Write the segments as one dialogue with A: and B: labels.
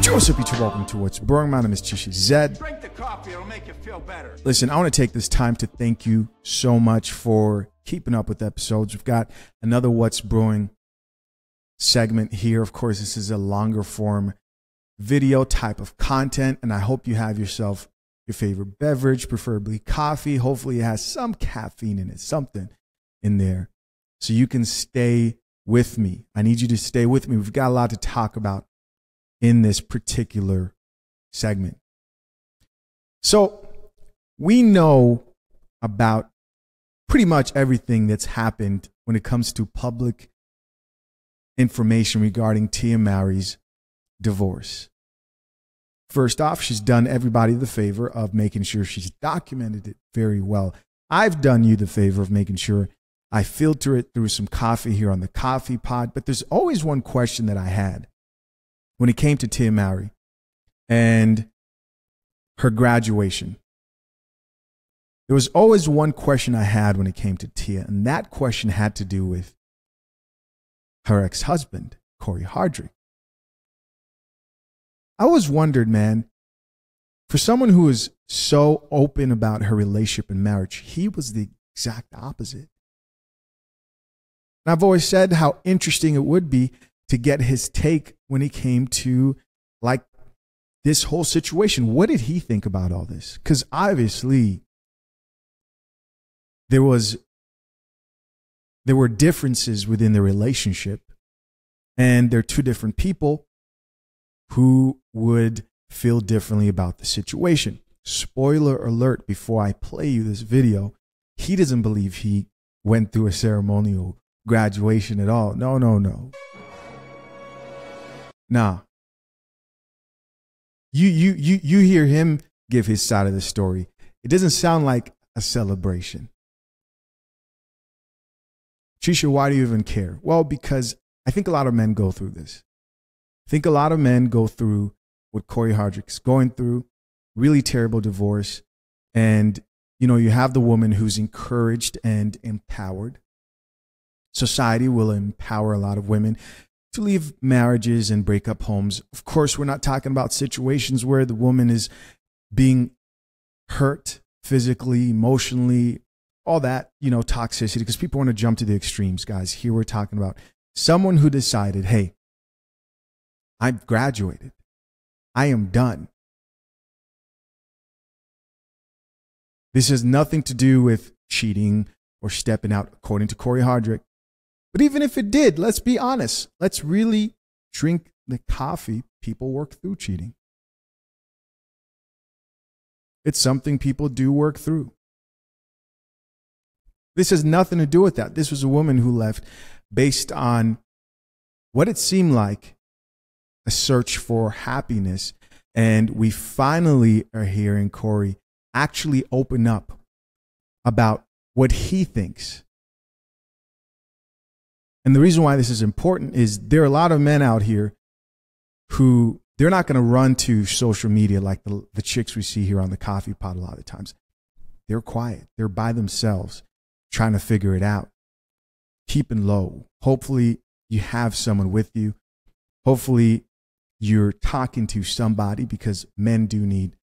A: What's up, YouTube? Welcome to What's Brewing. My name is Chishi Zed.
B: Drink the coffee, it'll make you feel better.
A: Listen, I want to take this time to thank you so much for keeping up with episodes. We've got another What's Brewing segment here. Of course, this is a longer form video type of content, and I hope you have yourself your favorite beverage, preferably coffee. Hopefully it has some caffeine in it, something in there, so you can stay with me. I need you to stay with me. We've got a lot to talk about in this particular segment. So we know about pretty much everything that's happened when it comes to public information regarding Tia Mowry's divorce. First off, she's done everybody the favor of making sure she's documented it very well. I've done you the favor of making sure I filter it through some coffee here on the coffee pod, but there's always one question that I had when it came to Tia Mowry and her graduation. There was always one question I had when it came to Tia, and that question had to do with her ex-husband, CORY HARDRICT. I always wondered, man, for someone who is so open about her relationship and marriage, he was the exact opposite. And I've always said how interesting it would be to get his take when it came to like this whole situation. What did he think about all this? Because obviously there were differences within the relationship, and they're two different people who would feel differently about the situation. Spoiler alert, before I play you this video, he doesn't believe he went through a ceremonial graduation at all. No. Nah. You hear him give his side of the story. It doesn't sound like a celebration. Trisha, why do you even care? Well, because I think a lot of men go through this. I think a lot of men go through what CORY HARDRICT's going through, really terrible divorce. And, you know, you have the woman who's encouraged and empowered. Society will empower a lot of women to leave marriages and break up homes. Of course, we're not talking about situations where the woman is being hurt physically, emotionally, all that, you know, toxicity, because people want to jump to the extremes, guys. Here we're talking about someone who decided, hey, I've graduated. I am done. This has nothing to do with cheating or stepping out, according to CORY HARDRICT. But even if it did, let's be honest. Let's really drink the coffee. People work through cheating. It's something people do work through. This has nothing to do with that. This was a woman who left based on what it seemed like a search for happiness. And we finally are hearing CORY actually open up about what he thinks. And the reason why this is important is there are a lot of men out here who they're not going to run to social media like the chicks we see here on the coffee pot a lot of times. They're quiet. They're by themselves trying to figure it out, keeping low. Hopefully you have someone with you. Hopefully you're talking to somebody, because men do need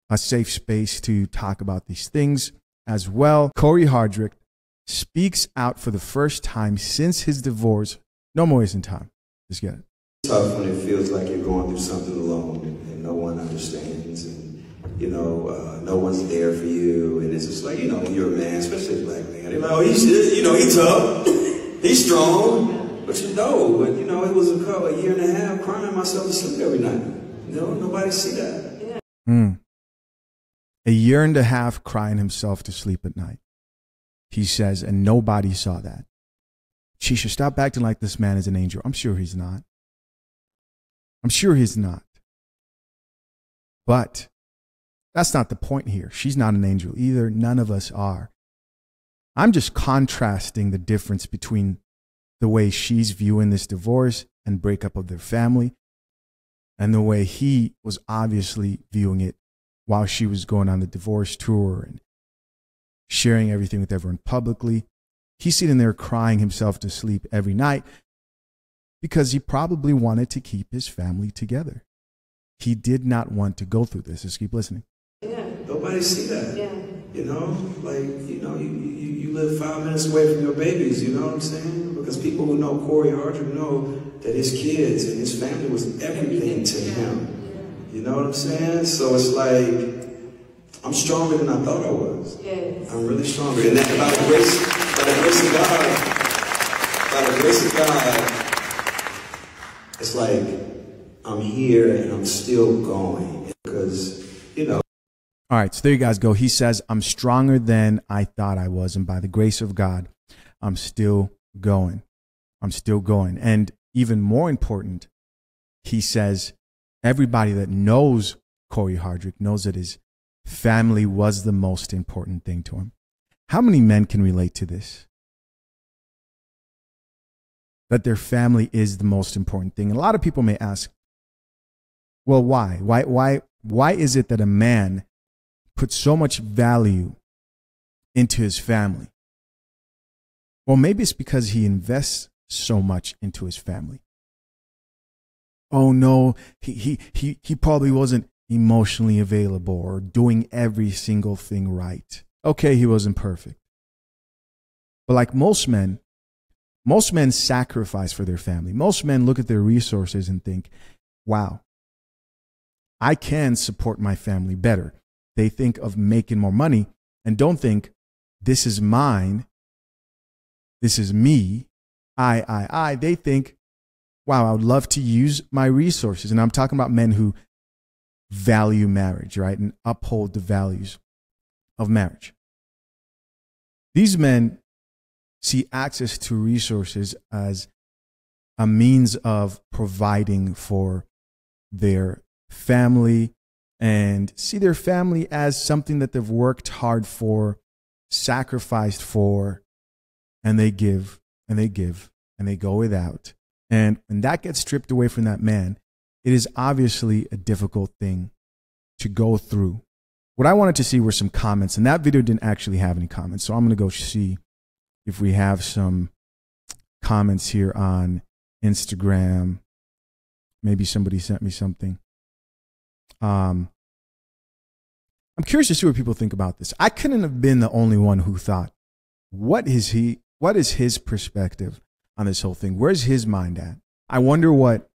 A: a safe space to talk about these things as well. CORY HARDRICT speaks out for the first time since his divorce. No more wasting time. Just get it.
C: It's tough when it feels like you're going through something alone and no one understands, and you know, no one's there for you, and it's just like, you know, when you're a man, especially a black man, they're like, oh, he's tough, he's strong, but you know, it was a year and a half crying myself to sleep every night. You know, nobody see that.
A: A year and a half crying himself to sleep at night, he says, and nobody saw that. She should stop acting like this man is an angel. I'm sure he's not. I'm sure he's not. But that's not the point here. She's not an angel either. None of us are. I'm just contrasting the difference between the way she's viewing this divorce and breakup of their family and the way he was obviously viewing it while she was going on the divorce tour and sharing everything with everyone publicly. He's sitting there crying himself to sleep every night because he probably wanted to keep his family together. he did not want to go through this. Just keep listening.
D: Yeah.
C: Nobody see that.
D: Yeah.
C: You know, like, you know, you live 5 minutes away from your babies, you know what I'm saying? Because people who know CORY HARDRICT know that his kids and his family was everything to him. You know what I'm saying? So it's like, I'm stronger than I thought I was.
D: Yes.
C: I'm really stronger. And that by the grace of God, it's like I'm here and I'm still going. Because, you know.
A: All right, so there you guys go. He says, I'm stronger than I thought I was. And by the grace of God, I'm still going. I'm still going. And even more important, he says, everybody that knows CORY HARDRICT knows that his family was the most important thing to him. How many men can relate to this? That their family is the most important thing. And a lot of people may ask, well, why? Why is it that a man puts so much value into his family? Well, maybe it's because he invests so much into his family. Oh no, he probably wasn't emotionally available or doing every single thing right. Okay, he wasn't perfect. But like most men sacrifice for their family. Most men look at their resources and think, wow, I can support my family better. They think of making more money and don't think, this is mine, this is me, I. They think, wow, I would love to use my resources. And I'm talking about men who value marriage, right? And uphold the values of marriage. These men see access to resources as a means of providing for their family and see their family as something that they've worked hard for, sacrificed for, and they give and they give and they go without. And when that gets stripped away from that man, it is obviously a difficult thing to go through. What I wanted to see were some comments, and that video didn't actually have any comments. So I'm going to go see if we have some comments here on Instagram. Maybe somebody sent me something. I'm curious to see what people think about this. I couldn't have been the only one who thought, what is his perspective on this whole thing? Where's his mind at? I wonder what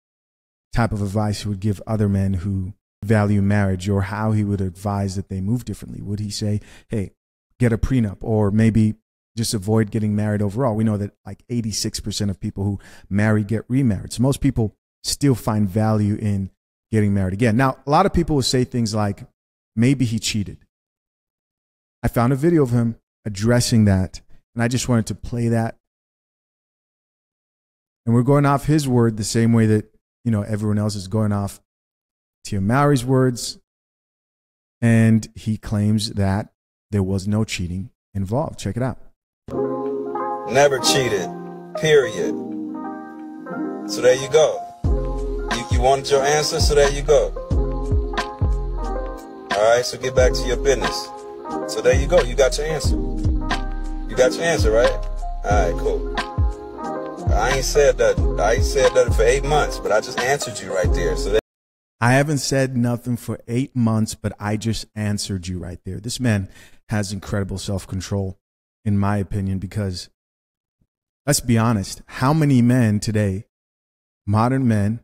A: type of advice he would give other men who value marriage, or how he would advise that they move differently. Would he say, hey, get a prenup, or maybe just avoid getting married overall? We know that like 86% of people who marry get remarried. So most people still find value in getting married again. Now, a lot of people will say things like, maybe he cheated. I found a video of him addressing that, and I just wanted to play that. And we're going off his word the same way that, you know, everyone else is going off Tia Mowry's words. And he claims that there was no cheating involved. Check it out.
E: Never cheated, period. So there you go. You wanted your answer, so there you go. All right, so get back to your business. So there you go. You got your answer. You got your answer, right? All right, cool. I ain't said that for 8 months, but I just answered you right there. So
A: I haven't said nothing for 8 months, but I just answered you right there. This man has incredible self-control, in my opinion, because let's be honest, how many men today, modern men,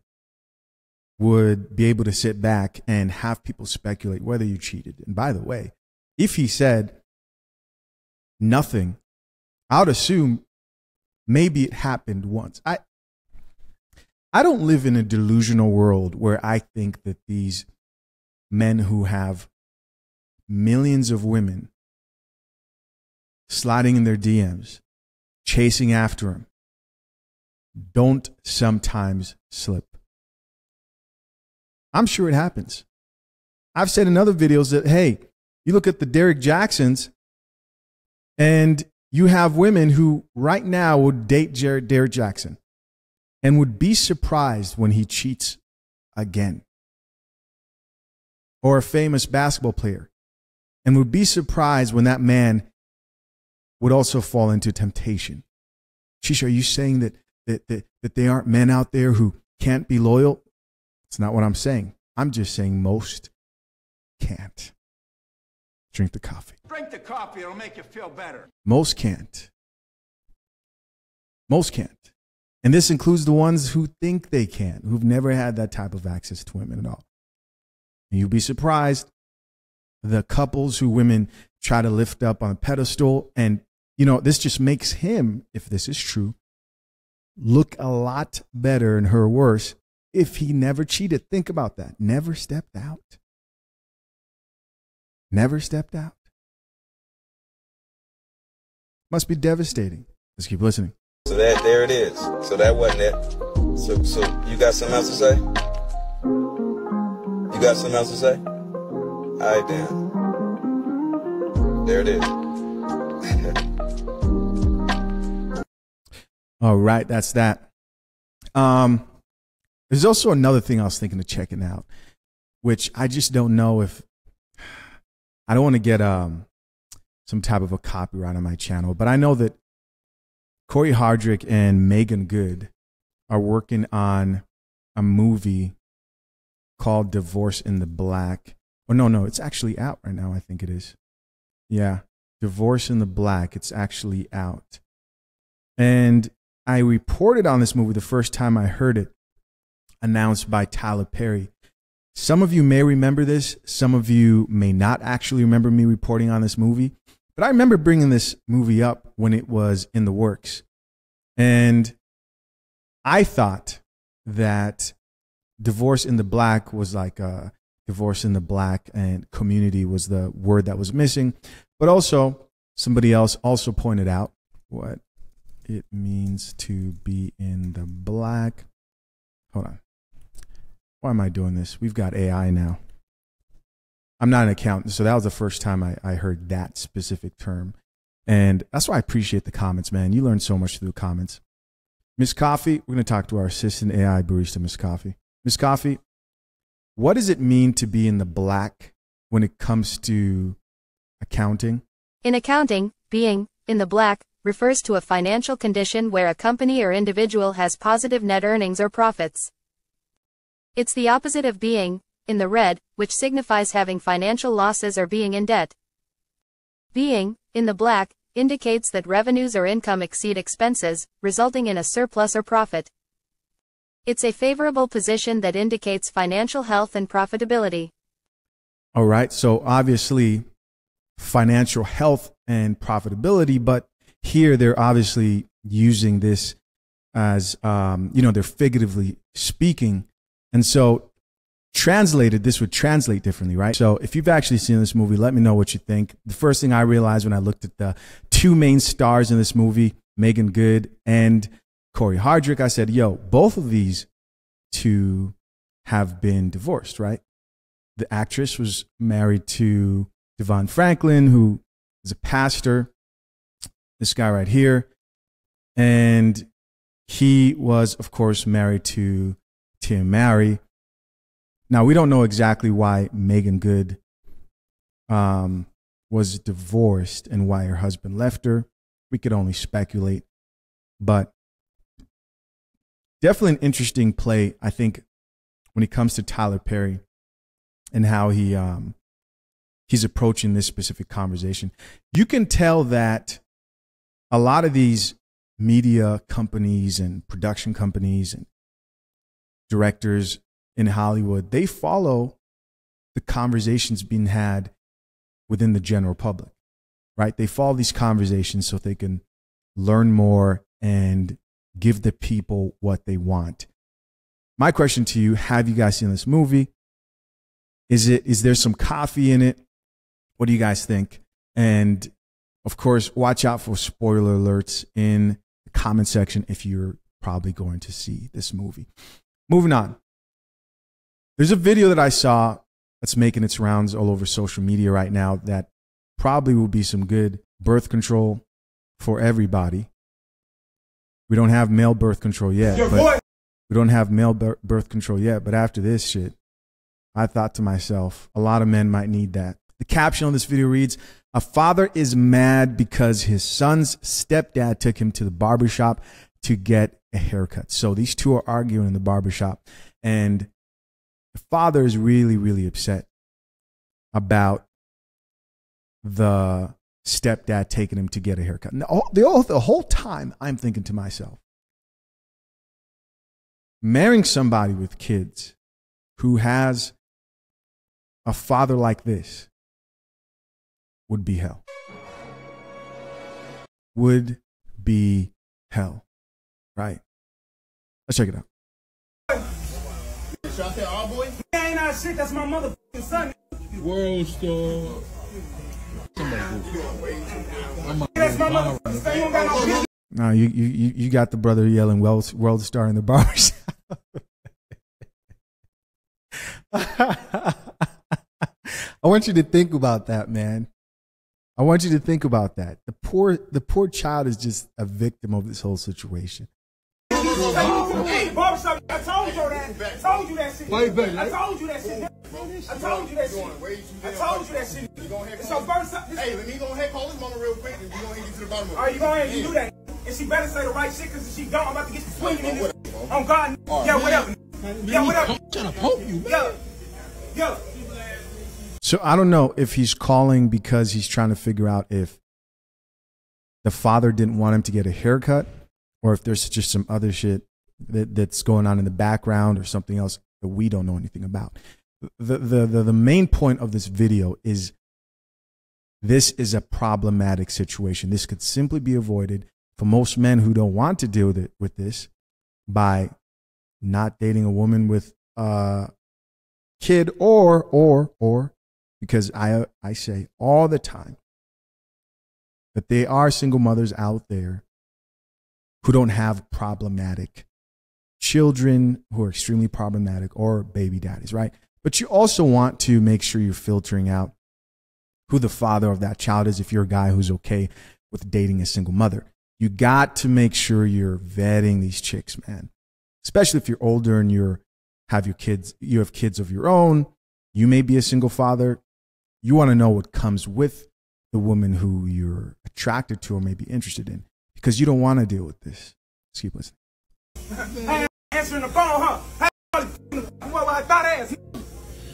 A: would be able to sit back and have people speculate whether you cheated? And by the way, if he said nothing, I would assume maybe it happened once. I don't live in a delusional world where I think that these men who have millions of women sliding in their DMs, chasing after him, don't sometimes slip. I'm sure it happens. I've said in other videos that, hey, you look at the Derrick Jacksons and you have women who right now would date Derrick Jackson and would be surprised when he cheats again. Or a famous basketball player and would be surprised when that man would also fall into temptation. Shisha, are you saying that there aren't men out there who can't be loyal? It's not what I'm saying. I'm just saying most can't. Drink the coffee.
B: Drink the coffee, it'll make you feel better.
A: Most can't. Most can't. And this includes the ones who think they can, who've never had that type of access to women at all. And you'll be surprised the couples who women try to lift up on a pedestal. And, you know, this just makes him, if this is true, look a lot better and her worse if he never cheated. Think about that. Never stepped out. Never stepped out. Must be devastating. Let's keep listening.
E: So there it is. So that wasn't it. So you got something else to say? You got something else to say? All right, then. There it is.
A: All right, that's that. There's also another thing I was thinking of checking out, which I just don't know if I don't want to get some type of a copyright on my channel, but I know that CORY HARDRICT and Megan Good are working on a movie called Divorce in the Black. Oh, no, it's actually out right now. I think it is. Yeah, Divorce in the Black. It's actually out. And I reported on this movie the first time I heard it announced by Tyler Perry. Some of you may remember this. Some of you may not actually remember me reporting on this movie. But I remember bringing this movie up when it was in the works. And I thought that Divorce in the Black was like Divorce in the Black and community was the word that was missing. But also, somebody else also pointed out what it means to be in the black. Hold on. Why am I doing this? We've got AI now. I'm not an accountant, so that was the first time I heard that specific term. And that's why I appreciate the comments, man. You learn so much through the comments. Miss Coffee, we're going to talk to our assistant AI barista, Miss Coffee. Miss Coffee, what does it mean to be in the black when it comes to accounting?
D: In accounting, being in the black refers to a financial condition where a company or individual has positive net earnings or profits. It's the opposite of being in the red, which signifies having financial losses or being in debt. Being in the black indicates that revenues or income exceed expenses, resulting in a surplus or profit. It's a favorable position that indicates financial health and profitability.
A: All right, so obviously financial health and profitability, but here they're obviously using this as, they're figuratively speaking. And so translated, this would translate differently, right? So if you've actually seen this movie, let me know what you think. The first thing I realized when I looked at the two main stars in this movie, Megan Good and CORY HARDRICT, I said, yo, both of these two have been divorced, right? The actress was married to Devon Franklin, who is a pastor, this guy right here. And he was, of course, married to MOWRY. Now, we don't know exactly why Megan Good was divorced and why her husband left her. We could only speculate. But definitely an interesting play, I think, when it comes to Tyler Perry and how he's approaching this specific conversation. You can tell that a lot of these media companies and production companies and directors in Hollywood, they follow the conversations being had within the general public, right? They follow these conversations so they can learn more and give the people what they want. My question to you, have you guys seen this movie? Is there some coffee in it? What do you guys think? And of course, watch out for spoiler alerts in the comment section if you're probably going to see this movie. Moving on. There's a video that I saw that's making its rounds all over social media right now that probably will be some good birth control for everybody. We don't have male birth control yet. Birth control yet, but after this shit, I thought to myself, a lot of men might need that. The caption on this video reads, "A father is mad because his son's stepdad took him to the barbershop to get a haircut." So these two are arguing in the barbershop, and The father is really, really upset about the stepdad taking him to get a haircut. And the whole time I'm thinking to myself, marrying somebody with kids who has a father like this would be hell. Would be hell. Right? Let's check it out.
B: Should I say all boys? That ain't our shit. That's my motherfucking son.
F: World Star.
B: That's my motherfucking son. You don't got no business.
A: No, you got the brother yelling World Star in the barbershop. I want you to think about that, man. I want you to think about that. The poor child is just a victim of this whole situation.
B: Barbershop, I told you that. I told you that shit. I told you that shit. I told you that shit. I told you that shit. It's your first time.
F: Hey, let me go ahead, call this mama real quick, and we gonna get to the bottom of it.
B: All right, you go ahead and you do that. And she better say the right shit, because if she don't, I'm about to get you swinging in this. On God. Yeah, whatever. Yeah, whatever.
F: I'm trying to poke you, man.
B: Yeah.
A: So I don't know if he's calling because he's trying to figure out if the father didn't want him to get a haircut, or if there's just some other shit that's going on in the background or something else that we don't know anything about. The main point of this video is this is a problematic situation. This could simply be avoided for most men who don't want to deal with this by not dating a woman with a kid, or because I say all the time that there are single mothers out there who don't have problematic children, who are extremely problematic, or baby daddies, right? But you also want to make sure you're filtering out who the father of that child is if you're a guy who's okay with dating a single mother. You got to make sure you're vetting these chicks, man. Especially if you're older and you have kids of your own. You may be a single father. You want to know what comes with the woman who you're attracted to or may be interested in, because you don't want to deal with this. Let's keep listening.
B: Hey, answering the phone, huh? Hey, what I thought ass.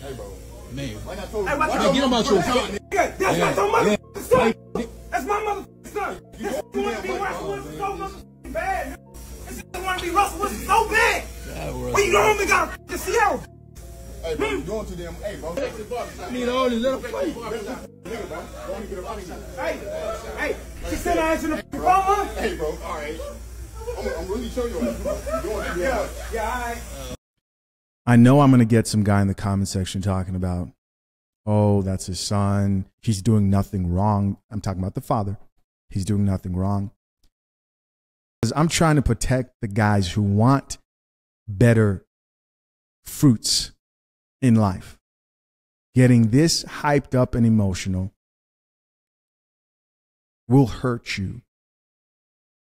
F: Hey, bro. Man, like I told
B: Hey,
F: you,
B: what's
F: why
B: your
F: get him out your
B: motherfucking
F: face?
B: That's not your motherfucking son. That's my motherfucking son. This nigga want to be Russell Wilson so motherfucking bad. This nigga want to be Russell Wilson so bad. Well, you don't even got to see how.
F: Hey, bro, you doing too damn. Hey, bro.
B: I need all these little fight. Hey, she said I answered the phone, huh?
F: Hey, bro, all right. I'm really showing you. You're doing too damn.
B: Yeah, all right.
A: I know I'm going to get some guy in the comment section talking about, oh, that's his son. He's doing nothing wrong. I'm talking about the father. He's doing nothing wrong. Because I'm trying to protect the guys who want better fruits in life. Getting this hyped up and emotional will hurt you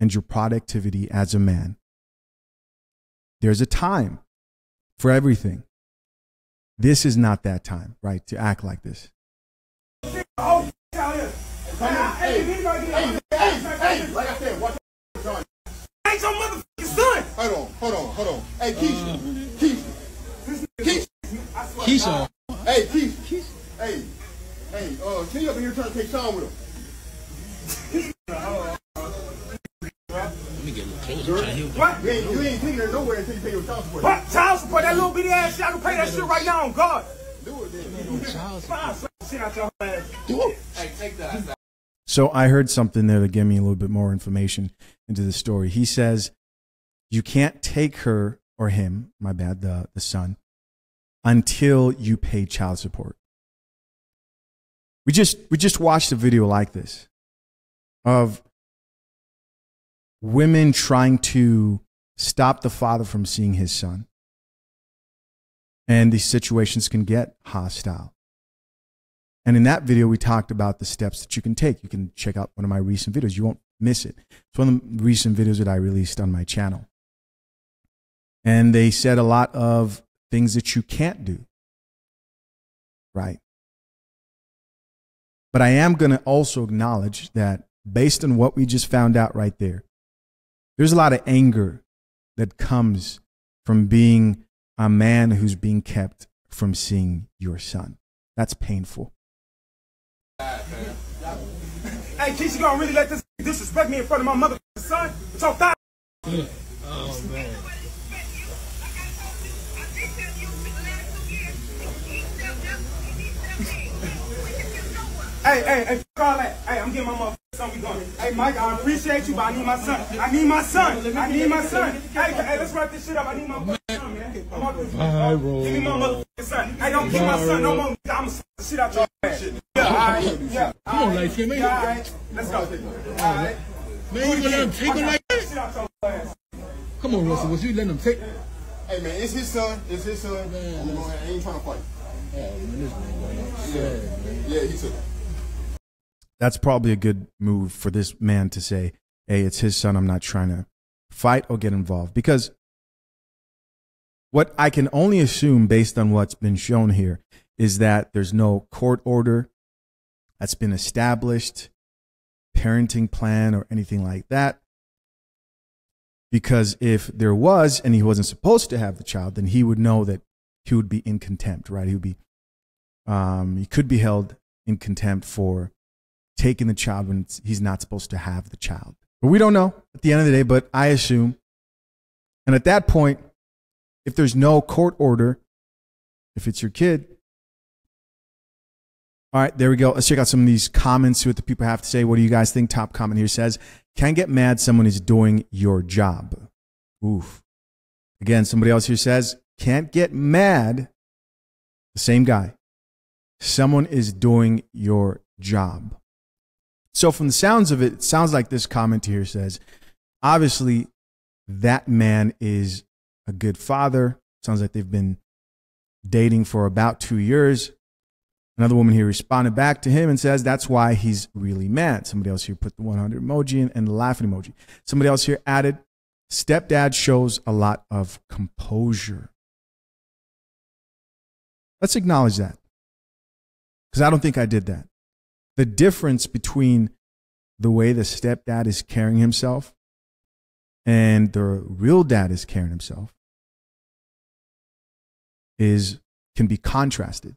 A: and your productivity as a man. There's a time for everything. This is not that time, right, to act like this.
F: Hey, like I said, watch out.
B: Ain't your motherfucking son.
F: Hold on. Hey, Keisha. Hey, Keisha. Hey, can you up in here trying to take Sean with him?
G: Let me get a little closer.
B: What?
F: You ain't taking her nowhere until you pay your child support.
B: What? Child support? That little bitty ass shit? I can pay that shit right now on God.
F: Do it then.
B: Find shit out your ass.
F: Do it.
B: Hey, take that.
A: So I heard something there to give me a little bit more information into the story. He says you can't take her or him, my bad, the son, until you pay child support. We just watched a video like this of women trying to stop the father from seeing his son. And these situations can get hostile. And in that video, we talked about the steps that you can take. You can check out one of my recent videos. You won't miss it. It's one of the recent videos that I released on my channel. And they said a lot of things that you can't do. Right? But I am going to also acknowledge that based on what we just found out right there, there's a lot of anger that comes from being a man who's being kept from seeing your son. That's painful.
B: Hey, Keisha, gonna really let this disrespect me in front of my mother son? So thought.
G: Oh, man.
B: Hey, call that. Hey, I'm getting my motherfucking son. We going. Hey, Mike, I appreciate you, but I need my son. I need my son. I need my son. Hey, let's wrap this shit up. I need my motherfucking son, man. Give me my motherfucking son. Hey, don't keep my son no more. I'm gonna slap the shit out your ass. Yeah, all right. Yeah.
G: Come on, light skin, man.
B: Yeah, all right. Let's go. All right.
G: Man, you gonna let him take him like that? Come on, Russell. Was you letting him take?
F: Hey, man, it's his son. It's his son. Man. I ain't trying to fight.
G: Oh, man, this man. Sad, man.
F: Yeah, he took it.
A: That's probably a good move for this man to say, hey, it's his son. I'm not trying to fight or get involved. Because what I can only assume based on what's been shown here is that there's no court order that's been established, parenting plan or anything like that. Because if there was and he wasn't supposed to have the child, then he would know that he would be in contempt, right? He would be, he could be held in contempt for taking the child when he's not supposed to have the child. But we don't know at the end of the day, but I assume. And at that point, if there's no court order, if it's your kid. All right, there we go. Let's check out some of these comments, see what the people have to say. What do you guys think? Top comment here says, can't get mad someone is doing your job. Oof. Again, somebody else here says, can't get mad. The same guy. Someone is doing your job. So from the sounds of it, it sounds like this comment here says, obviously, that man is a good father. Sounds like they've been dating for about 2 years. Another woman here responded back to him and says, that's why he's really mad. Somebody else here put the 100 emoji and the laughing emoji. Somebody else here added, stepdad shows a lot of composure. Let's acknowledge that, because I don't think I did that. The difference between the way the stepdad is carrying himself and the real dad is carrying himself can be contrasted.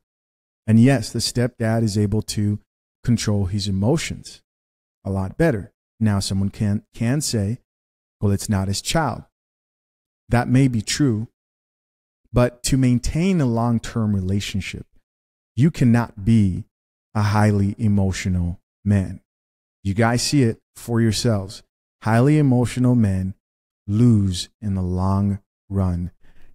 A: And yes, the stepdad is able to control his emotions a lot better. Now, someone can say, well, it's not his child. That may be true, but to maintain a long-term relationship, you cannot be a highly emotional man. You guys see it for yourselves. Highly emotional men lose in the long run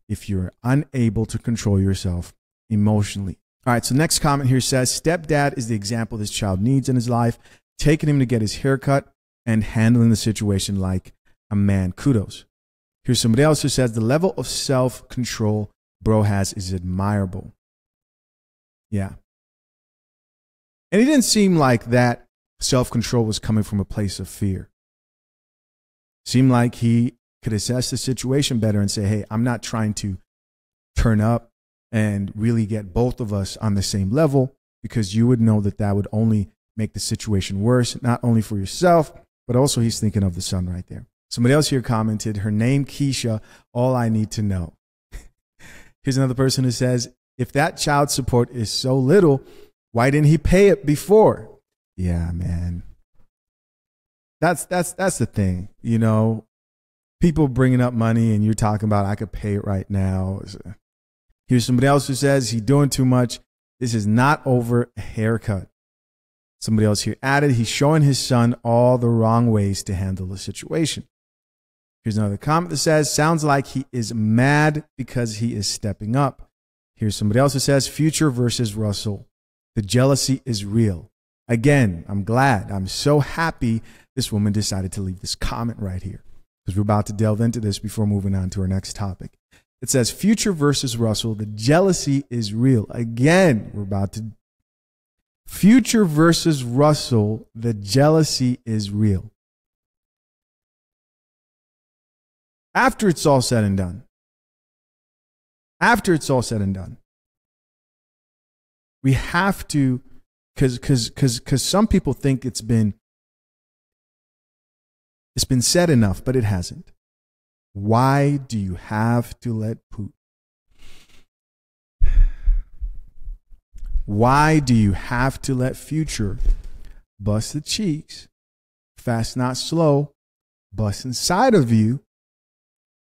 A: if you're unable to control yourself emotionally. All right, so next comment here says, stepdad is the example this child needs in his life, taking him to get his haircut and handling the situation like a man. Kudos. Here's somebody else who says, the level of self-control bro has is admirable. Yeah. And it didn't seem like that self-control was coming from a place of fear. Seemed like he could assess the situation better and say, hey, I'm not trying to turn up and really get both of us on the same level, because you would know that that would only make the situation worse, not only for yourself, but also he's thinking of the son right there. Somebody else here commented, her name Keisha, all I need to know. Here's another person who says, if that child support is so little, why didn't he pay it before? Yeah, man. That's the thing. You know, people bringing up money and you're talking about, I could pay it right now. Here's somebody else who says he's doing too much. This is not over a haircut. Somebody else here added, he's showing his son all the wrong ways to handle the situation. Here's another comment that says, sounds like he is mad because he is stepping up. Here's somebody else who says, Future versus Russell. The jealousy is real. Again, I'm glad. I'm so happy this woman decided to leave this comment right here, because we're about to delve into this before moving on to our next topic. It says, Future versus Russell. The jealousy is real. Again, we're about to. Future versus Russell. The jealousy is real. After it's all said and done. After it's all said and done. We have to, because some people think it's been said enough, but it hasn't. Why do you have to let Putin? Why do you have to let Future bust the cheeks, fast not slow, bust inside of you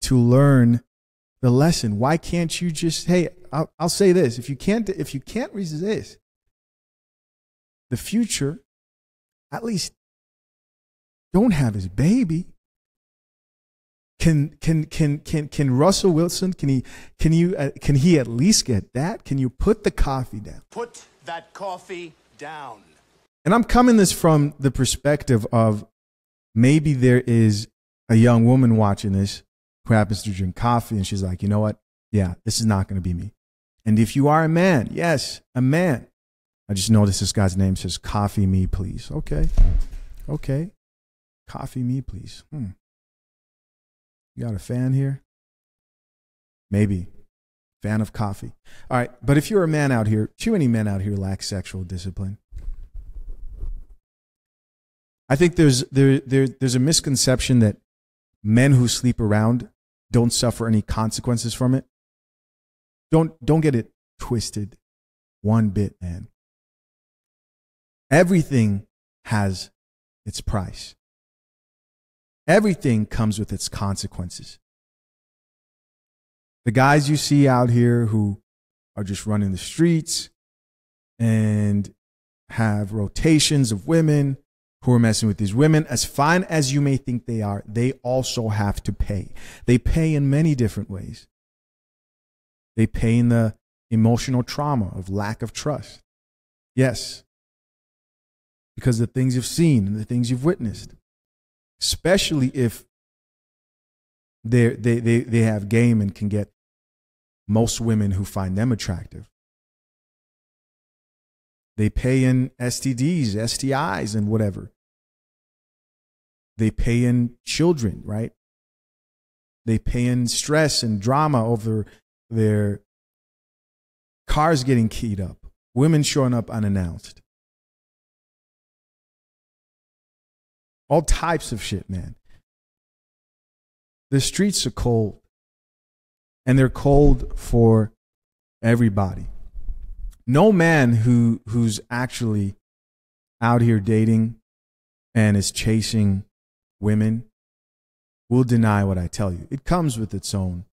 A: to learn the lesson? Why can't you just, hey, I'll say this. If you can't resist the Future, at least don't have his baby. Can Russell Wilson, can he at least get that? Can you put the coffee down?
H: Put that coffee down.
A: And I'm coming this from the perspective of maybe there is a young woman watching this who happens to drink coffee and she's like, you know what? Yeah, this is not going to be me. And if you are a man, yes, a man. I just noticed this guy's name says coffee me, please. Okay. Okay. Coffee me, please. You got a fan here? Maybe. Fan of coffee. All right. But if you're a man out here, too many men out here lack sexual discipline. I think there's a misconception that men who sleep around don't suffer any consequences from it. Don't get it twisted one bit, man. Everything has its price. Everything comes with its consequences. The guys you see out here who are just running the streets and have rotations of women who are messing with these women, as fine as you may think they are, they also have to pay. They pay in many different ways. They pay in the emotional trauma of lack of trust. Yes. Because of the things you've seen and the things you've witnessed. Especially if they have game and can get most women who find them attractive. They pay in STDs, STIs, and whatever. They pay in children, right? They pay in stress and drama over their cars getting keyed up, women showing up unannounced. All types of shit, man. The streets are cold. And they're cold for everybody. No man who's actually out here dating and is chasing women will deny what I tell you. It comes with its own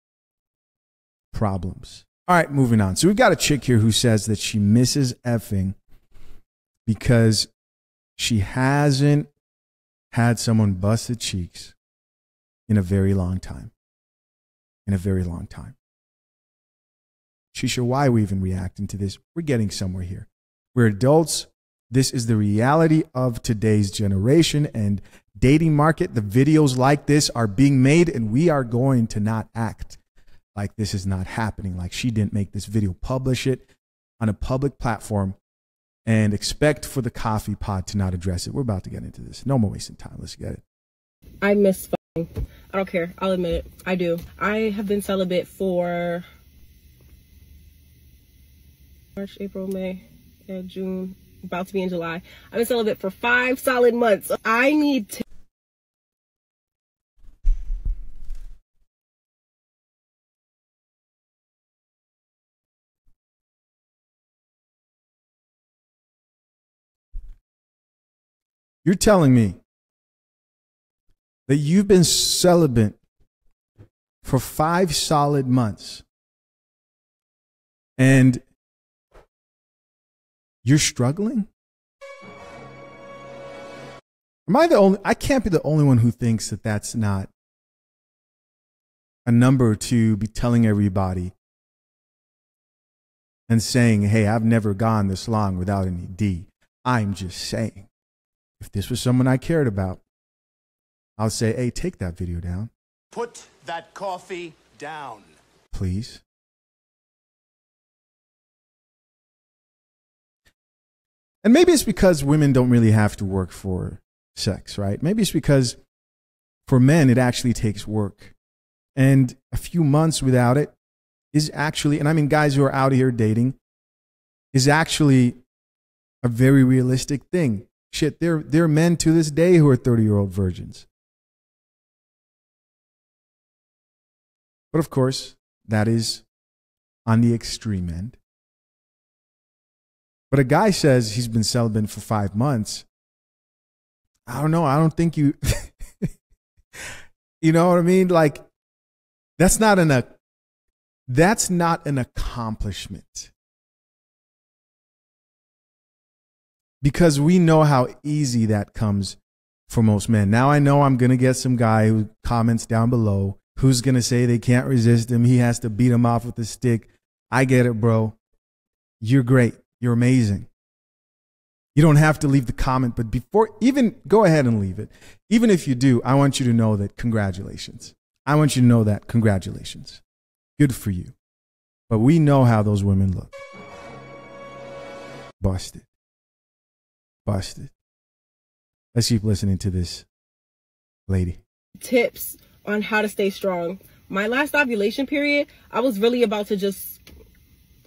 A: problems. All right, moving on. So we've got a chick here who says that she misses effing because she hasn't had someone bust the cheeks in a very long time. In a very long time. Shisha, why are we even reacting to this? We're getting somewhere here. We're adults. This is the reality of today's generation and dating market. The videos like this are being made, and we are going to not act like this is not happening. Like she didn't make this video, publish it on a public platform, and expect for the coffee pod to not address it. We're about to get into this. No more wasting time. Let's get it.
I: I miss fucking. I don't care. I'll admit it. I do. I have been celibate for March, April, May, June, about to be in July. I've been celibate for 5 solid months. I need to.
A: You're telling me that you've been celibate for 5 solid months and you're struggling? Am I the only? I can't be the only one who thinks that that's not a number to be telling everybody and saying, hey, I've never gone this long without any D. I'm just saying. If this was someone I cared about, I'll say, hey, take that video down.
H: Put that coffee down.
A: Please. And maybe it's because women don't really have to work for sex, right? Maybe it's because for men, it actually takes work. And a few months without it is actually, and I mean guys who are out here dating, is actually a very realistic thing. Shit, there are men to this day who are 30-year-old virgins. But of course, that is on the extreme end. But a guy says he's been celibate for 5 months. I don't know. I don't think you, you know what I mean? Like, that's not an accomplishment. Because we know how easy that comes for most men. Now I know I'm going to get some guy who comments down below who's going to say they can't resist him. He has to beat him off with a stick. I get it, bro. You're great. You're amazing. You don't have to leave the comment, but before, even go ahead and leave it. Even if you do, I want you to know that congratulations. I want you to know that congratulations. Good for you. But we know how those women look. Busted. Busted. Let's keep listening to this lady.
I: Tips on how to stay strong. My last ovulation period, I was really about to just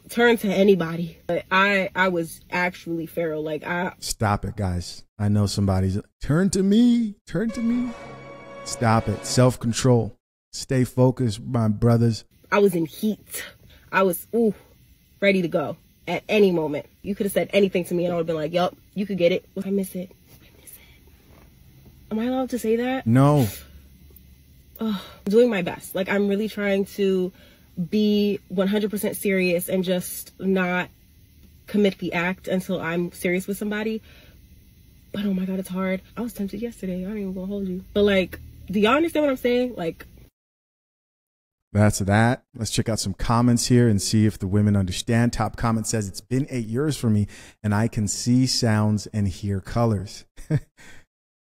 I: turn to anybody. But I was actually feral. Like,
A: Stop it, guys. I know somebody's turn to me. Turn to me. Stop it. Self-control. Stay focused, my brothers.
I: I was in heat. I was ready to go at any moment. You could have said anything to me and I would have been like, yup, you could get it. I miss it. I miss it. Am I allowed to say that?
A: No.
I: I'm doing my best. Like, I'm really trying to be 100% serious and just not commit the act until I'm serious with somebody. But oh my God, it's hard. I was tempted yesterday. I ain't even gonna hold you. But like, do y'all understand what I'm saying? Like,
A: that's that. Let's check out some comments here and see if the women understand. Top comment says, it's been 8 years for me and I can see sounds and hear colors.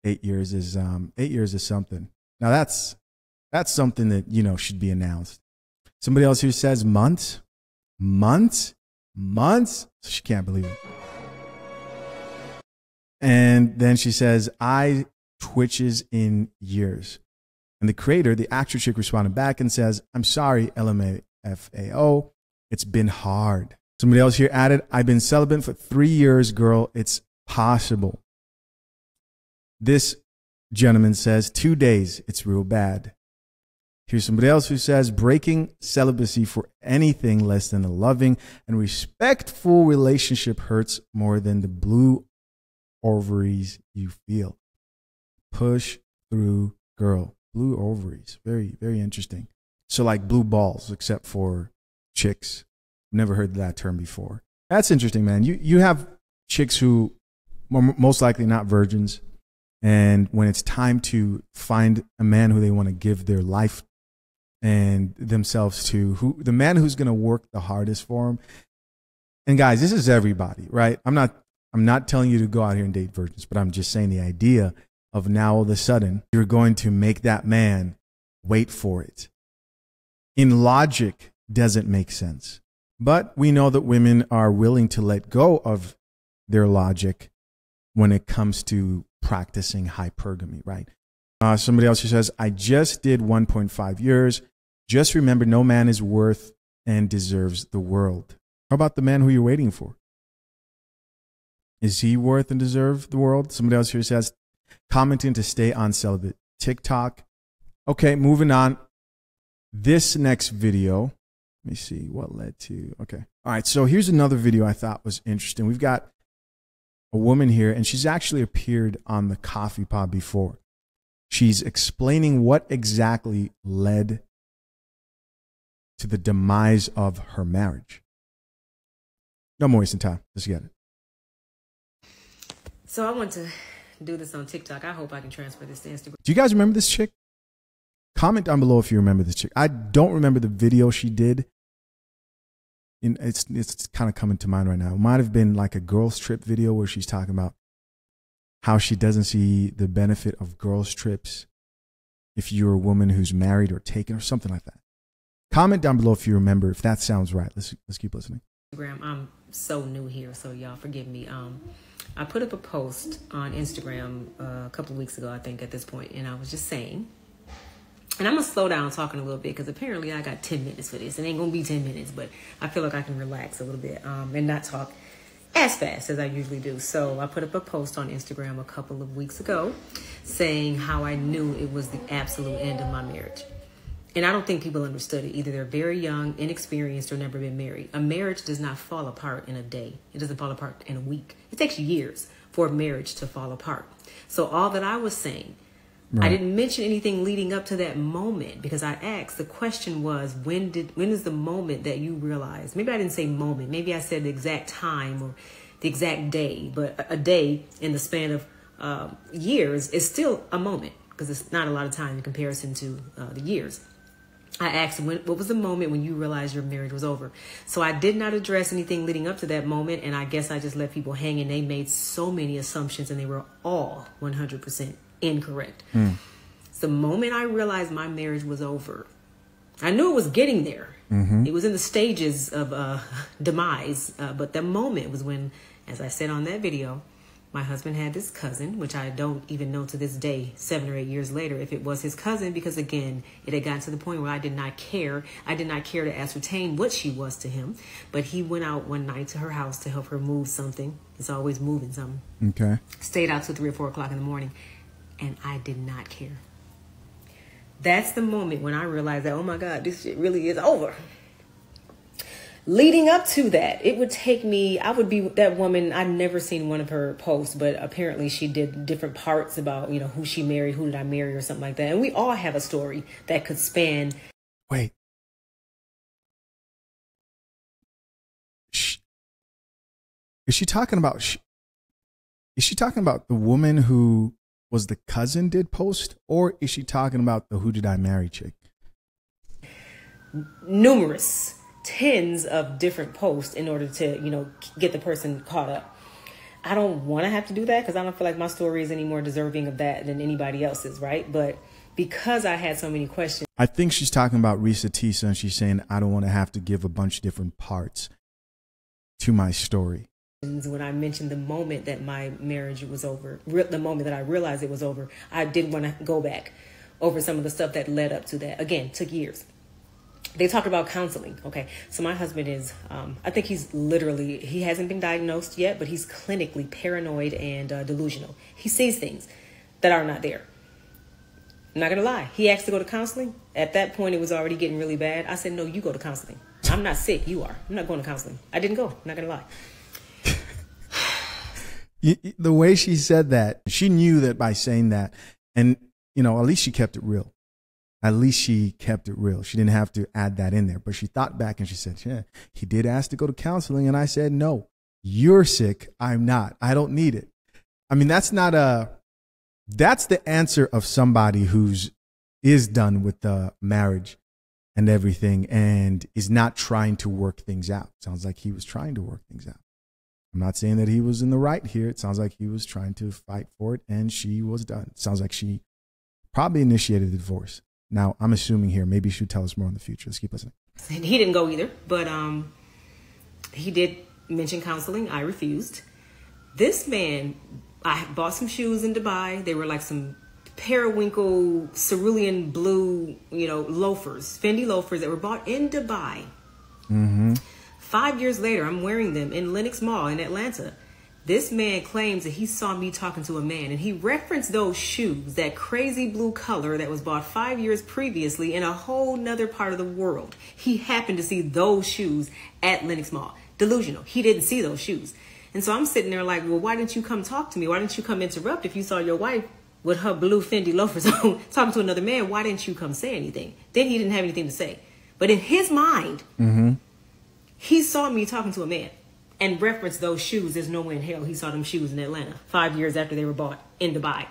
A: 8 years is 8 years is something. Now that's something that, you know, should be announced. Somebody else here says months. She can't believe it. And then she says, I twitches in years. And the creator, the actor chick, responded back and says, I'm sorry, LMFAO. It's been hard. Somebody else here added, I've been celibate for 3 years, girl. It's possible. This gentleman says 2 days. It's real bad. Here's somebody else who says, breaking celibacy for anything less than a loving and respectful relationship hurts more than the blue ovaries you feel. Push through, girl. Blue ovaries. Very, very interesting. So like blue balls, except for chicks. Never heard that term before. That's interesting, man. You have chicks who are most likely not virgins. And when it's time to find a man who they want to give their life and themselves to, the man who's going to work the hardest for them. And guys, this is everybody, right? I'm not telling you to go out here and date virgins, but I'm just saying the idea of now all of a sudden you're going to make that man wait for it. In logic, doesn't make sense. But we know that women are willing to let go of their logic when it comes to practicing hypergamy, right? Somebody else who says, I just did 1.5 years. Just remember, no man is worth and deserves the world. How about the man who you're waiting for? Is he worth and deserve the world? Somebody else here says, commenting to stay on celibate. TikTok. Okay, moving on. This next video, let me see what led to. Okay. All right. So here's another video I thought was interesting. We've got a woman here, and she's actually appeared on the Coffee Pod before. She's explaining what exactly led to the demise of her marriage. No more wasting time. Let's get it.
J: So I want to do this on TikTok. I hope I can transfer this to Instagram.
A: Do you guys remember this chick? Comment down below if you remember this chick. I don't remember the video she did. It's kind of coming to mind right now. It might have been like a girls trip video where she's talking about how she doesn't see the benefit of girls trips if you're a woman who's married or taken or something like that. Comment down below if you remember, if that sounds right. Let's keep listening.
J: Instagram. I'm so new here, so y'all forgive me. I put up a post on Instagram a couple of weeks ago, I think, at this point, and I was just saying, and I'm going to slow down talking a little bit because apparently I got 10 minutes for this. It ain't going to be 10 minutes, but I feel like I can relax a little bit and not talk as fast as I usually do. So I put up a post on Instagram a couple of weeks ago saying how I knew it was the absolute end of my marriage. And I don't think people understood it. Either they're very young, inexperienced, or never been married. A marriage does not fall apart in a day. It doesn't fall apart in a week. It takes years for a marriage to fall apart. So all that I was saying, I didn't mention anything leading up to that moment, because I asked, the question was, when is the moment that you realize? Maybe I didn't say moment. Maybe I said the exact time or the exact day. But a day in the span of years is still a moment, because it's not a lot of time in comparison to the years. I asked, what was the moment when you realized your marriage was over? So I did not address anything leading up to that moment, and I guess I just let people hang, and they made so many assumptions, and they were all 100% incorrect. It's the moment I realized my marriage was over. I knew it was getting there. It was in the stages of demise, but the moment was when, as I said on that video, my husband had this cousin, which I don't even know to this day, 7 or 8 years later, if it was his cousin, because again, it had gotten to the point where I did not care. I did not care to ascertain what she was to him, but he went out one night to her house to help her move something. It's always moving something. Okay. Stayed out till 3 or 4 o'clock in the morning, and I did not care. That's the moment when I realized that, oh my God, this shit really is over. Leading up to that, it would take me, I would be that woman. I'd never seen one of her posts, but apparently she did different parts about, you know, who she married, who did I marry, or something like that. And we all have a story that could span.
A: Wait. Is she talking about the woman who was the cousin did post, or is she talking about the who did I marry chick?
J: Numerous. Tens of different posts in order to, you know, get the person caught up. I don't want to have to do that, because I don't feel like my story is any more deserving of that than anybody else's, right? But because I had so many questions.
A: I think she's talking about Risa Tisa, and she's saying, I don't want to have to give a bunch of different parts to my story.
J: When I mentioned the moment that my marriage was over, the moment that I realized it was over, I did want to go back over some of the stuff that led up to that. Again, took years. They talked about counseling. Okay. So my husband is, I think he hasn't been diagnosed yet, but he's clinically paranoid and delusional. He sees things that are not there. I'm not going to lie. He asked to go to counseling. At that point, it was already getting really bad. I said, no, you go to counseling. I'm not sick. You are. I'm not going to counseling. I didn't go. I'm not going to lie.
A: The way she said that, she knew that by saying that, and, you know, at least she kept it real. At least she kept it real. She didn't have to add that in there. But she thought back and she said, yeah, he did ask to go to counseling. And I said, no, you're sick. I'm not. I don't need it. I mean, that's the answer of somebody is done with the marriage and everything and is not trying to work things out. Sounds like he was trying to work things out. I'm not saying that he was in the right here. It sounds like he was trying to fight for it and she was done. It sounds like she probably initiated the divorce. Now, I'm assuming here, maybe you should tell us more in the future. Let's keep listening.
J: He didn't go either, but he did mention counseling. I refused. This man, I bought some shoes in Dubai. They were like some periwinkle cerulean blue, you know, loafers, Fendi loafers that were bought in Dubai. 5 years later, I'm wearing them in Lenox Mall in Atlanta. This man claims that he saw me talking to a man, and he referenced those shoes, that crazy blue color that was bought 5 years previously in a whole nother part of the world. He happened to see those shoes at Lenox Mall. Delusional. He didn't see those shoes. And so I'm sitting there like, well, why didn't you come talk to me? Why didn't you come interrupt if you saw your wife with her blue Fendi loafers on talking to another man? Why didn't you come say anything? Then he didn't have anything to say. But in his mind, he saw me talking to a man. And reference those shoes. There's no way in hell he saw them shoes in Atlanta 5 years after they were bought in Dubai.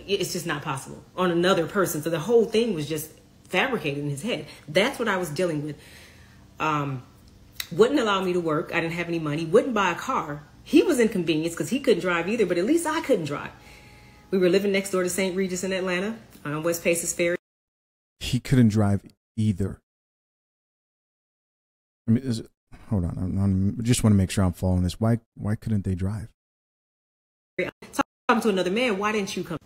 J: It's just not possible. On another person. So the whole thing was just fabricated in his head. That's what I was dealing with. Wouldn't allow me to work. I didn't have any money. Wouldn't buy a car. He was inconvenienced because he couldn't drive either, but at least I couldn't drive. We were living next door to St. Regis in Atlanta on West Paces Ferry.
A: He couldn't drive either. I mean, hold on. I just want to make sure I'm following this. Why couldn't they drive?
J: Talking to another man. Why didn't you come?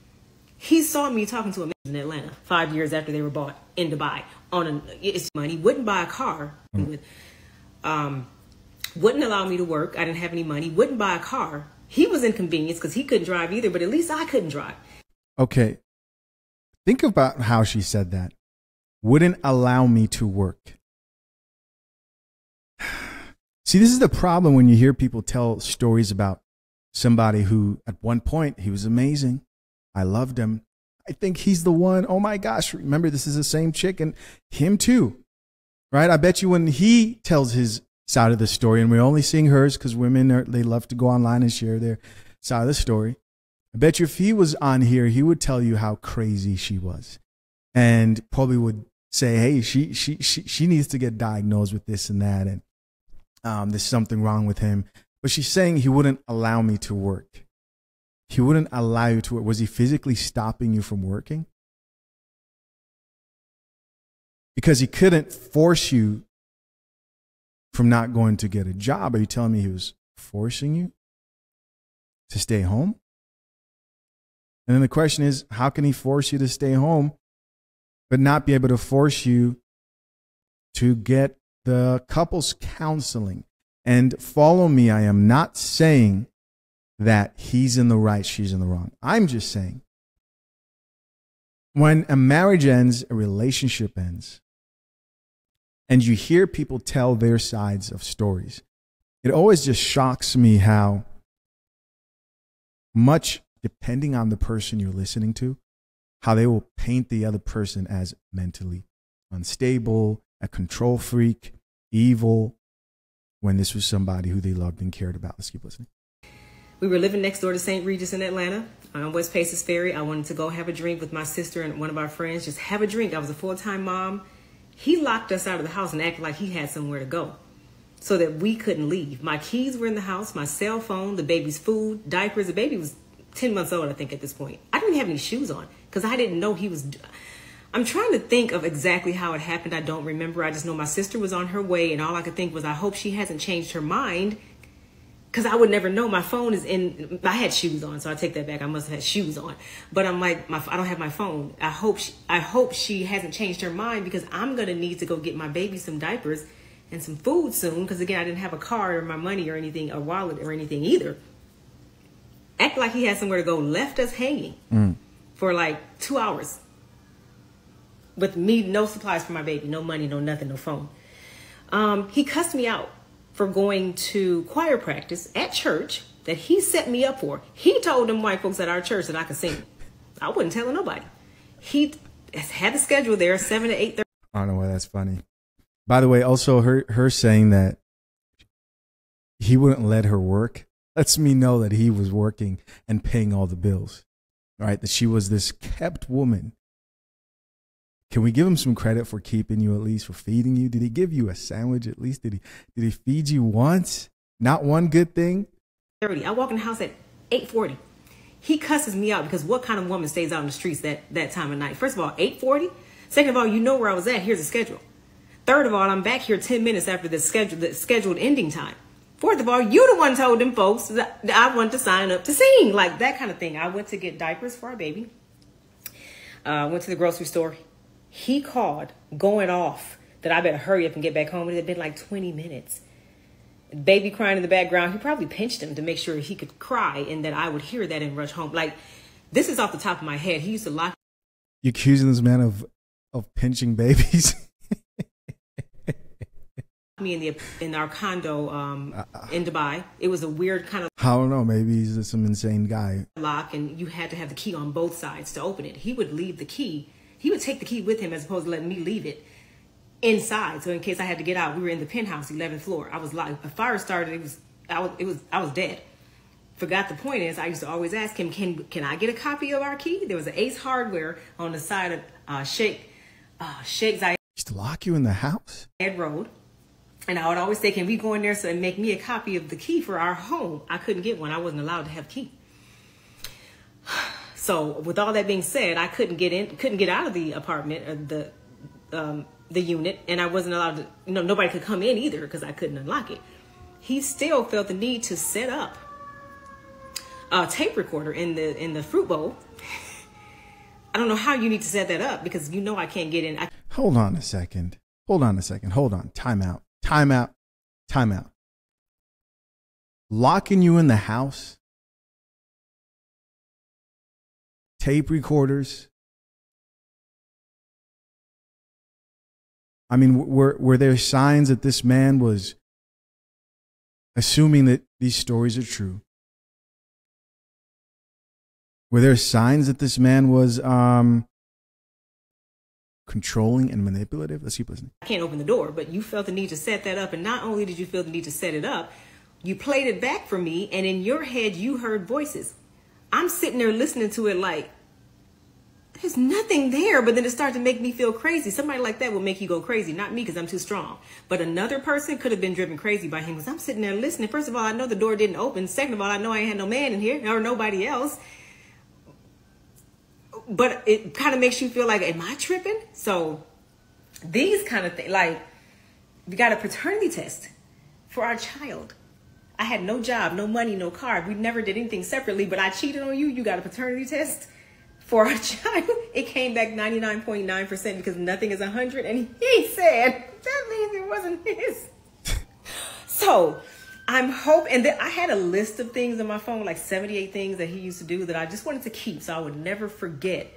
J: He saw me talking to a man in Atlanta 5 years after they were bought in Dubai it's money. Wouldn't buy a car. Wouldn't allow me to work. I didn't have any money. Wouldn't buy a car. He was inconvenienced because he couldn't drive either, but at least I couldn't drive.
A: Okay. Think about how she said that. wouldn't allow me to work. See, this is the problem when you hear people tell stories about somebody who at one point, he was amazing. I loved him. I think he's the one. Oh my gosh. Remember, this is the same chick and him too, right? I bet you when he tells his side of the story, and we're only seeing hers because women, they love to go online and share their side of the story. I bet you if he was on here, he would tell you how crazy she was and probably would say, hey, she needs to get diagnosed with this and that. And there's something wrong with him. But she's saying he wouldn't allow me to work. He wouldn't allow you to work. Was he physically stopping you from working? Because he couldn't force you from not going to get a job. Are you telling me he was forcing you to stay home? And then the question is, how can he force you to stay home, but not be able to force you to get the couples counseling? And follow me, I am not saying that he's in the right, she's in the wrong. I'm just saying when a marriage ends, a relationship ends, and you hear people tell their sides of stories, it always just shocks me how much, depending on the person you're listening to, how they will paint the other person as mentally unstable, a control freak, evil, when this was somebody who they loved and cared about. Let's keep listening.
J: We were living next door to St. Regis in Atlanta on West Paces Ferry. I wanted to go have a drink with my sister and one of our friends, just have a drink. I was a full-time mom. He locked us out of the house and acted like he had somewhere to go so that we couldn't leave. My keys were in the house, my cell phone, the baby's food, diapers. The baby was 10 months old, I think, at this point. I didn't have any shoes on because I didn't know he was... I'm trying to think of exactly how it happened. I don't remember. I just know my sister was on her way, and all I could think was, I hope she hasn't changed her mind, because I would never know. My phone is in... I had shoes on, so I take that back. I must have had shoes on. But I'm like, I don't have my phone. I hope she hasn't changed her mind, because I'm going to need to go get my baby some diapers and some food soon, because, again, I didn't have a card or my money or anything, a wallet or anything either. Act like he had somewhere to go, left us hanging for like 2 hours. With me, no supplies for my baby, no money, no nothing, no phone. He cussed me out for going to choir practice at church that he set me up for. He told them white folks at our church that I could sing. I wasn't telling nobody. He had the schedule there, 7 to 8:30.
A: I don't know why that's funny. By the way, also her saying that he wouldn't let her work lets me know that he was working and paying all the bills, right? That she was this kept woman. Can we give him some credit for keeping you, at least for feeding you? Did he give you a sandwich at least? Did he feed you once? Not one good thing?
J: 30. I walk in the house at 8:40. He cusses me out because what kind of woman stays out in the streets that time of night? First of all, 8:40. Second of all, you know where I was at. Here's the schedule. Third of all, I'm back here 10 minutes after the scheduled ending time. Fourth of all, you the one told them folks that I wanted to sign up to sing, like that kind of thing. I went to get diapers for our baby. Went to the grocery store. He called, going off, that I better hurry up and get back home. It had been like 20 minutes. Baby crying in the background. He probably pinched him to make sure he could cry and that I would hear that and rush home. Like, this is off the top of my head. He used to lock...
A: You accusing this man of pinching babies?
J: me in our condo in Dubai. It was a weird kind of...
A: I don't know. Maybe he's just some insane guy.
J: ...lock, and you had to have the key on both sides to open it. He would leave the key... He would take the key with him as opposed to letting me leave it inside. So in case I had to get out, we were in the penthouse, 11th floor. I was like, if a fire started, I was dead. Forgot the point is, I used to always ask him, can I get a copy of our key? There was an Ace Hardware on the side of Sheikh Zayed.
A: Used to lock you in the house?
J: Road. And I would always say, can we go in there and make me a copy of the key for our home? I couldn't get one. I wasn't allowed to have a key. So with all that being said, I couldn't get out of the apartment or the unit, and I wasn't allowed to, nobody could come in either because I couldn't unlock it. He still felt the need to set up a tape recorder in the fruit bowl. I don't know how you need to set that up because I can't get in.
A: Hold on a second. Hold on. Time out. Locking you in the house? Tape recorders, I mean, were there signs that this man was assuming that these stories are true? Were there signs that this man was controlling and manipulative? Let's keep listening.
J: I can't open the door, but you felt the need to set that up. And not only did you feel the need to set it up, you played it back for me. And in your head, you heard voices. I'm sitting there listening to it like, there's nothing there. But then it started to make me feel crazy. Somebody like that will make you go crazy. Not me, because I'm too strong. But another person could have been driven crazy by him, because I'm sitting there listening. First of all, I know the door didn't open. Second of all, I know I ain't had no man in here or nobody else. But it kind of makes you feel like, am I tripping? So these kind of things, like, we got a paternity test for our child. I had no job, no money, no car. We never did anything separately, but I cheated on you. You got a paternity test for our child. It came back 99.9% because nothing is 100. And he said, that means it wasn't his. So I'm hoping, and then I had a list of things on my phone, like 78 things that he used to do that I just wanted to keep so I would never forget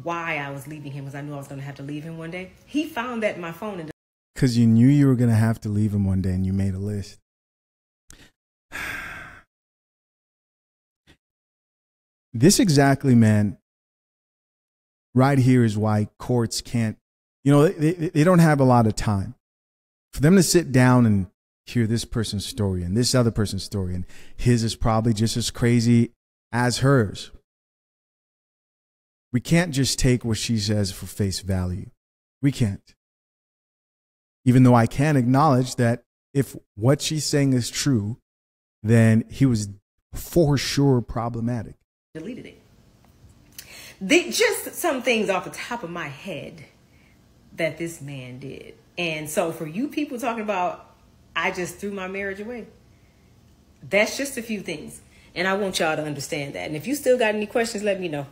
J: why I was leaving him, because I knew I was going to have to leave him one day. He found that in my phone. And
A: because you knew you were going to have to leave him one day and you made a list. This exactly, man, right here is why courts can't, you know, they don't have a lot of time for them to sit down and hear this person's story and this other person's story, and his is probably just as crazy as hers. We can't just take what she says for face value. We can't. Even though I can acknowledge that if what she's saying is true, then he was for sure problematic.
J: Deleted it. Just some things off the top of my head that this man did. And so for you people talking about, I just threw my marriage away, that's just a few things. And I want y'all to understand that. And if you still got any questions, let me know.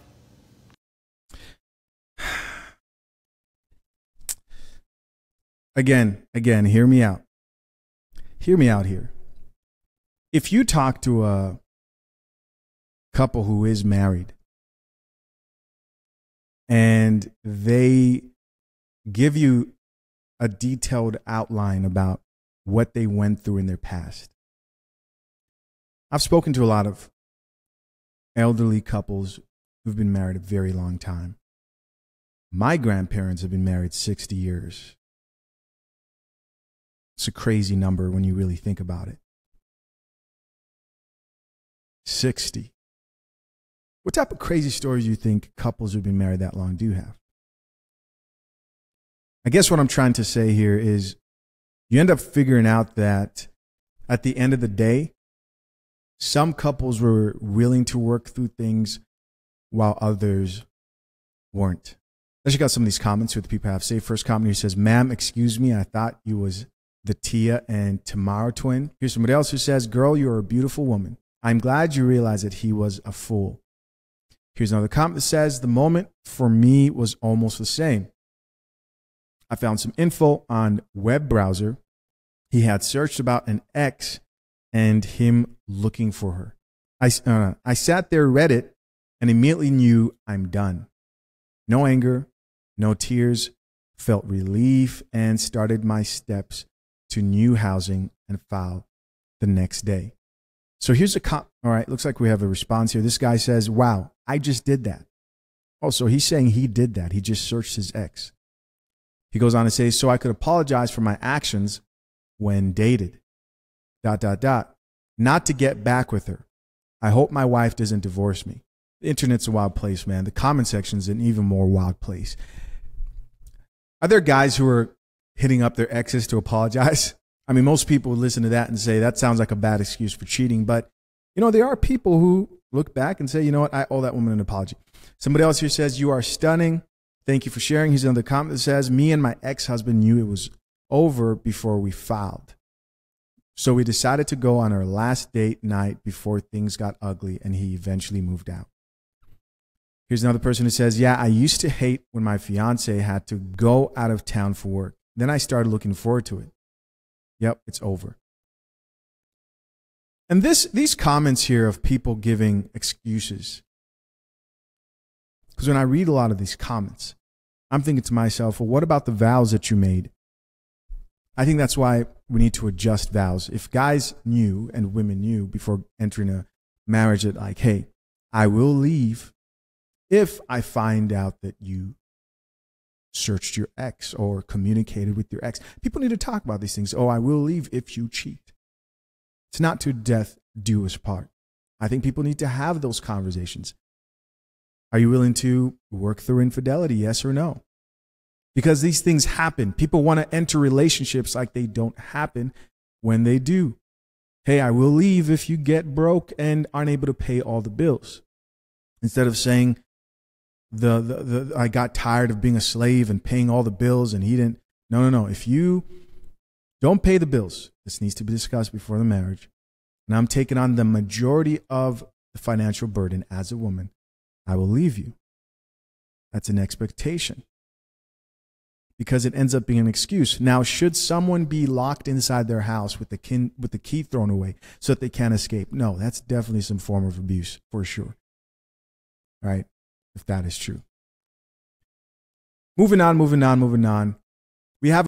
A: Again, hear me out. Hear me out here. If you talk to a couple who is married and they give you a detailed outline about what they went through in their past. I've spoken to a lot of elderly couples who've been married a very long time. My grandparents have been married 60 years. It's a crazy number when you really think about it. 60. What type of crazy stories do you think couples who've been married that long do have? I guess what I'm trying to say here is you end up figuring out that at the end of the day, some couples were willing to work through things while others weren't. Let's check out some of these comments with people have. Say first comment here says, ma'am, excuse me, I thought you was the Tia and Tamara twin. Here's somebody else who says, girl, you're a beautiful woman. I'm glad you realized that he was a fool. Here's another comment that says, the moment for me was almost the same. I found some info on web browser. He had searched about an ex and him looking for her. I sat there, read it, and immediately knew I'm done. No anger, no tears, felt relief, and started my steps to new housing and filed the next day. So here's all right, looks like we have a response here. This guy says, wow, I just did that. Oh, so he's saying he did that. He just searched his ex. He goes on to say, so I could apologize for my actions when dated, ... not to get back with her. I hope my wife doesn't divorce me. The internet's a wild place, man. The comment section's an even more wild place. Are there guys who are hitting up their exes to apologize? I mean, most people would listen to that and say, that sounds like a bad excuse for cheating. But, you know, there are people who look back and say, you know what, I owe that woman an apology. Somebody else here says, you are stunning. Thank you for sharing. Here's another comment that says, me and my ex-husband knew it was over before we filed. So we decided to go on our last date night before things got ugly, and he eventually moved out. Here's another person who says, yeah, I used to hate when my fiance had to go out of town for work. Then I started looking forward to it. Yep, it's over. And these comments here of people giving excuses, because when I read a lot of these comments, I'm thinking to myself, well, what about the vows that you made I think that's why we need to adjust vows. If guys knew and women knew before entering a marriage that like, hey, I will leave if I find out that you searched your ex or communicated with your ex. People need to talk about these things. Oh, I will leave if you cheat. It's not to death do us part. I think people need to have those conversations. Are you willing to work through infidelity? Yes or no? Because these things happen. People want to enter relationships like they don't happen when they do. Hey, I will leave if you get broke and aren't able to pay all the bills. Instead of saying, I got tired of being a slave and paying all the bills and he didn't. No. If you don't pay the bills, this needs to be discussed before the marriage. And I'm taking on the majority of the financial burden as a woman. I will leave you. That's an expectation. Because it ends up being an excuse. Now, should someone be locked inside their house with the key thrown away so that they can't escape? No, that's definitely some form of abuse for sure. All right, if that is true. Moving on. We have